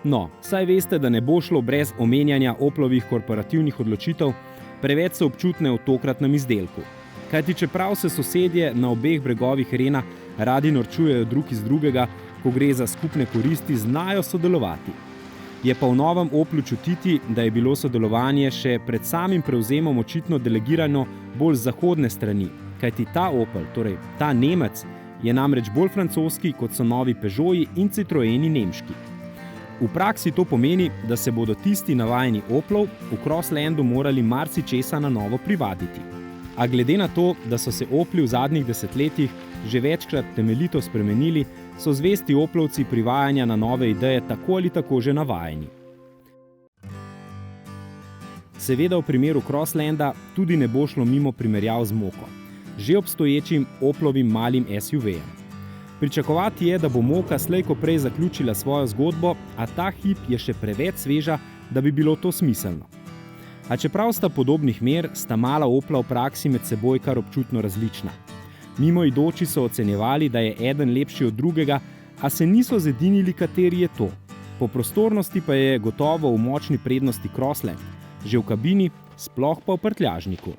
No, saj veste, da ne bo šlo brez omenjanja Oplovih korporativnih odločitev, preveč so občutne v tokratnem izdelku. Kajti čeprav se sosedje na obeh bregovih Rena radi norčujejo drug iz drugega, ko gre za skupne koristi, znajo sodelovati. Je pa v novem Oplu čutiti, da je bilo sodelovanje še pred samim prevzemom očitno delegirano bolj z zahodne strani, kajti ta Opel, torej ta Nemec, je namreč bolj francoski, kot so novi Peugeoti in Citroeni nemški. V praksi to pomeni, da se bodo tisti navajeni Oplov v Crosslandu morali marsičesa na novo privaditi. A glede na to, da so se Opli v zadnjih desetletjih že večkrat temeljito spremenili, so zvesti Oplovci privajanja na nove ideje tako ali tako že navajeni. Seveda v primeru Crosslanda tudi ne bo šlo mimo primerjav z Moko, že obstoječim Oplovim malim SUV-jem. Pričakovati je, da bo Moka slej ko prej zaključila svojo zgodbo, a ta hip je še preveč sveža, da bi bilo to smiselno. A čeprav sta podobnih mer, sta mala Opla v praksi med seboj kar občutno različna. Mimoidoči so ocenjevali, da je eden lepši od drugega, a se niso zedinili, kateri je to. Po prostornosti pa je gotovo v močni prednosti Crossland, že v kabini, sploh pa v prtljažniku.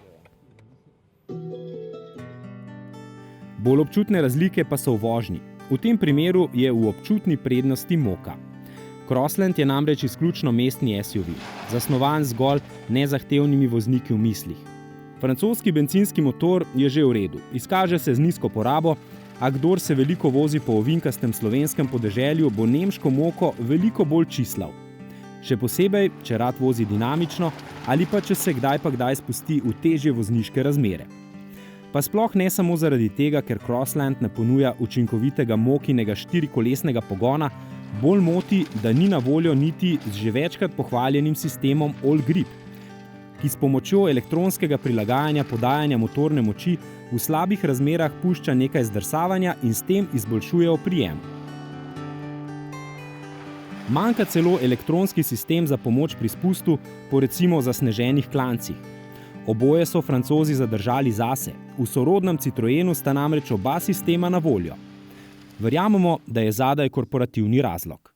Bolj občutne razlike pa so v vožnji. V tem primeru je v občutni prednosti Moka. Crossland je namreč izključno mestni SUV, zasnovan zgolj nezahtevnimi vozniki v mislih. Francoski bencinski motor je že v redu, izkaže se z nizko porabo, a kdor se veliko vozi po ovinkastem slovenskem podeželju, bo nemško Moko veliko bolj čislav. Še posebej, če rad vozi dinamično ali pa če se kdaj pa kdaj spusti v težje vozniške razmere. Pa sploh ne samo zaradi tega, ker Crossland ne ponuja učinkovitega Mokinega štirikolesnega pogona, bolj moti, da ni na voljo niti z že večkrat pohvaljenim sistemom All Grip, ki s pomočjo elektronskega prilagajanja podajanja motorne moči v slabih razmerah pušča nekaj zdrsavanja in s tem izboljšuje oprijem. Manjka celo elektronski sistem za pomoč pri spustu po recimo zasneženih klancih. Oboje so Francozi zadržali zase, v sorodnem Citroenu sta namreč oba sistema na voljo. Verjamemo, da je zadaj korporativni razlog.